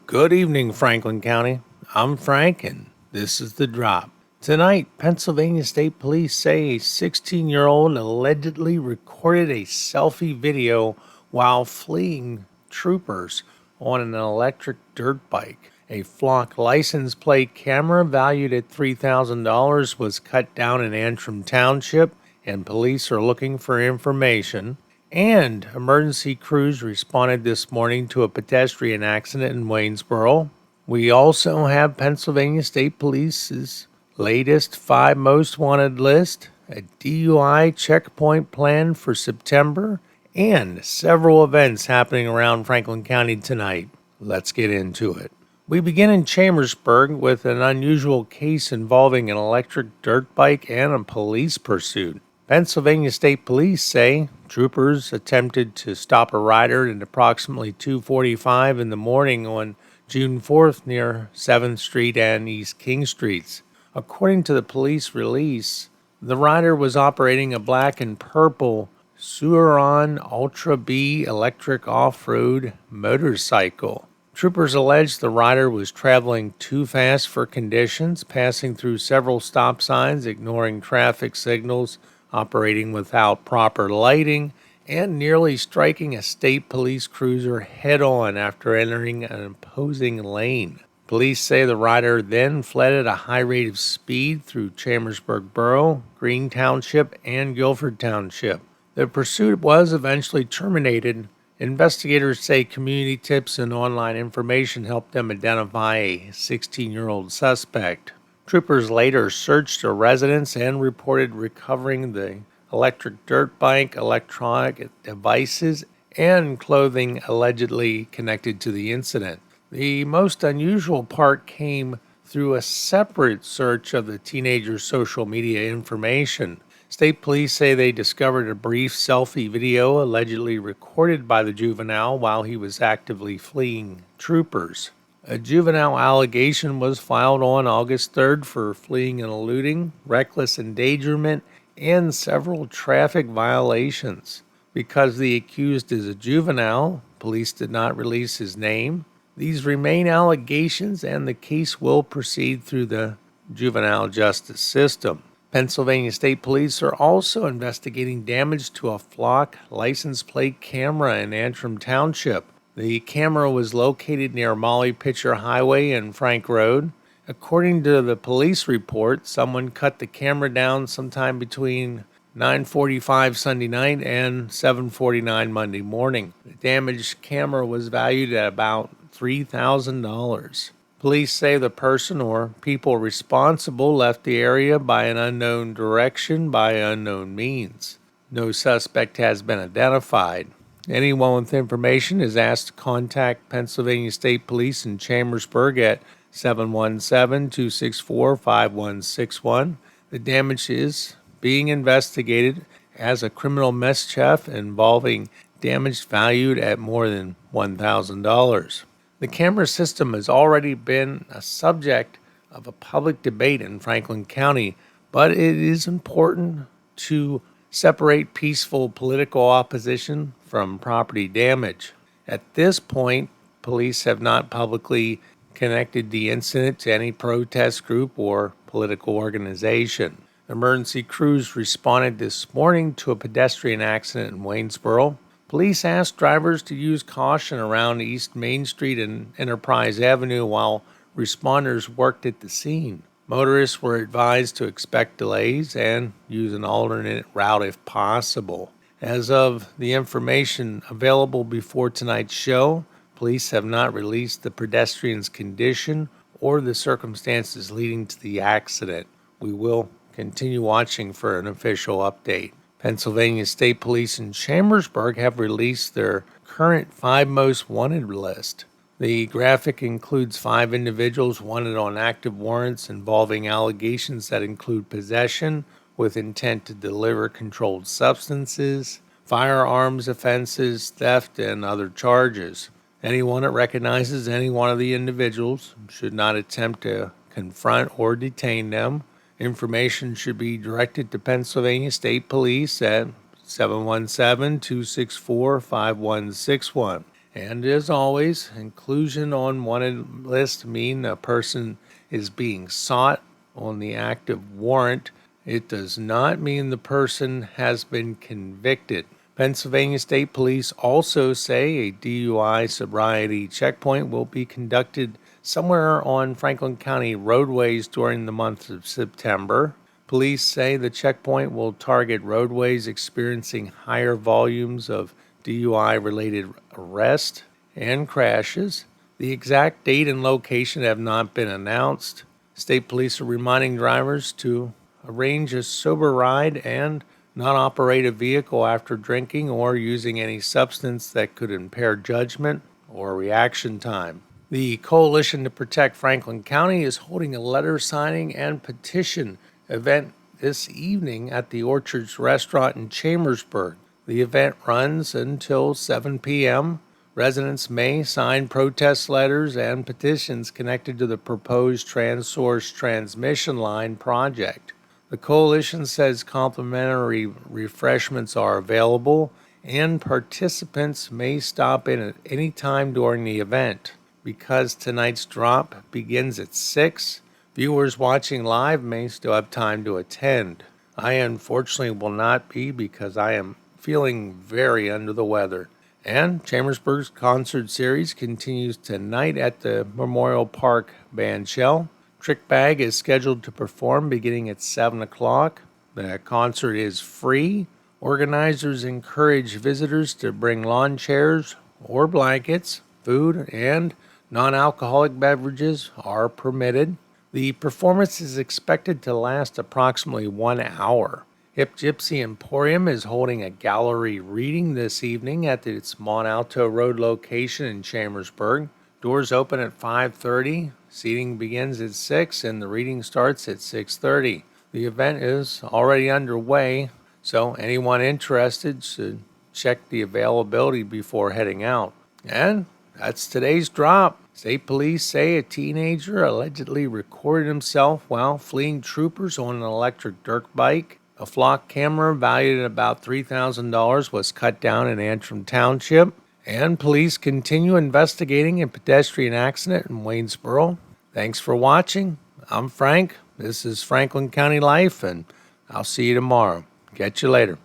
Good evening, Franklin County. I'm Frank, and this is The Drop. Tonight, Pennsylvania State Police say a 16-year-old allegedly recorded a selfie video while fleeing troopers on an electric dirt bike. A flock license plate camera valued at $3,000 was cut down in Antrim Township, and police are looking for information. And emergency crews responded this morning to a pedestrian accident in Waynesboro. We also have Pennsylvania State Police's latest 5 most wanted list, a DUI checkpoint plan for September, and several events happening around Franklin County tonight. Let's get into it. We begin in Chambersburg with an unusual case involving an electric dirt bike and a police pursuit. Pennsylvania State Police say troopers attempted to stop a rider at approximately 2:45 in the morning on June 4th near 7th Street and East King Streets. According to the police release, the rider was operating a black and purple Suron Ultra B electric off-road motorcycle. Troopers allege the rider was traveling too fast for conditions, passing through several stop signs, ignoring traffic signals, operating without proper lighting, and nearly striking a state police cruiser head-on after entering an opposing lane. Police say the rider then fled at a high rate of speed through Chambersburg Borough, Greene Township, and Guilford Township. The pursuit was eventually terminated. Investigators say community tips and online information helped them identify a 16-year-old suspect. Troopers later searched a residence and reported recovering the electric dirt bike, electronic devices, and clothing allegedly connected to the incident. The most unusual part came through a separate search of the teenager's social media information. State police say they discovered a brief selfie video allegedly recorded by the juvenile while he was actively fleeing troopers. A juvenile allegation was filed on August 3rd for fleeing and eluding, reckless endangerment, and several traffic violations. Because the accused is a juvenile, police did not release his name. These remain allegations, and the case will proceed through the juvenile justice system. Pennsylvania State Police are also investigating damage to a flock license plate camera in Antrim Township. The camera was located near Molly Pitcher Highway and Frank Road. According to the police report, someone cut the camera down sometime between 9:45 Sunday night and 7:49 Monday morning. The damaged camera was valued at about $3,000. Police say the person or people responsible left the area by an unknown direction by unknown means. No suspect has been identified. Anyone with information is asked to contact Pennsylvania State Police in Chambersburg at 717-264-5161. The damage is being investigated as a criminal mischief involving damage valued at more than $1,000. The camera system has already been a subject of a public debate in Franklin County, but it is important to separate peaceful political opposition from property damage. At this point, police have not publicly connected the incident to any protest group or political organization. Emergency crews responded this morning to a pedestrian accident in Waynesboro. Police asked drivers to use caution around East Main Street and Enterprise Avenue while responders worked at the scene. Motorists were advised to expect delays and use an alternate route if possible. As of the information available before tonight's show, police have not released the pedestrian's condition or the circumstances leading to the accident. We will continue watching for an official update. Pennsylvania State Police in Chambersburg have released their current 5 most wanted list. The graphic includes 5 individuals wanted on active warrants involving allegations that include possession with intent to deliver controlled substances, firearms offenses, theft, and other charges. Anyone that recognizes any one of the individuals should not attempt to confront or detain them. Information should be directed to Pennsylvania State Police at 717-264-5161. And as always, inclusion on wanted list mean a person is being sought on the active warrant. It does not mean the person has been convicted. Pennsylvania State Police also say a DUI sobriety checkpoint will be conducted somewhere on Franklin County roadways during the month of September. Police say the checkpoint will target roadways experiencing higher volumes of DUI-related arrests and crashes. The exact date and location have not been announced. State police are reminding drivers to arrange a sober ride and not operate a vehicle after drinking or using any substance that could impair judgment or reaction time. The Coalition to Protect Franklin County is holding a letter signing and petition event this evening at the Orchards Restaurant in Chambersburg. The event runs until 7 p.m. Residents may sign protest letters and petitions connected to the proposed Transource transmission line project. The coalition says complimentary refreshments are available and participants may stop in at any time during the event. Because tonight's drop begins at 6, viewers watching live may still have time to attend. I unfortunately will not be because I am feeling very under the weather. And Chambersburg's concert series continues tonight at the Memorial Park bandshell. Trick Bag is scheduled to perform beginning at 7 o'clock. The concert is free. Organizers encourage visitors to bring lawn chairs or blankets. Food and non-alcoholic beverages are permitted. The performance is expected to last approximately 1 hour. Hip Gypsy Emporium is holding a gallery reading this evening at its Mont Alto Road location in Chambersburg. Doors open at 5:30, seating begins at 6, and the reading starts at 6:30. The event is already underway, so anyone interested should check the availability before heading out. And that's today's drop. State police say a teenager allegedly recorded himself while fleeing troopers on an electric dirt bike. A flock camera valued at about $3,000 was cut down in Antrim Township. And police continue investigating a pedestrian accident in Waynesboro. Thanks for watching. I'm Frank. This is Franklin County Life, and I'll see you tomorrow. Catch you later.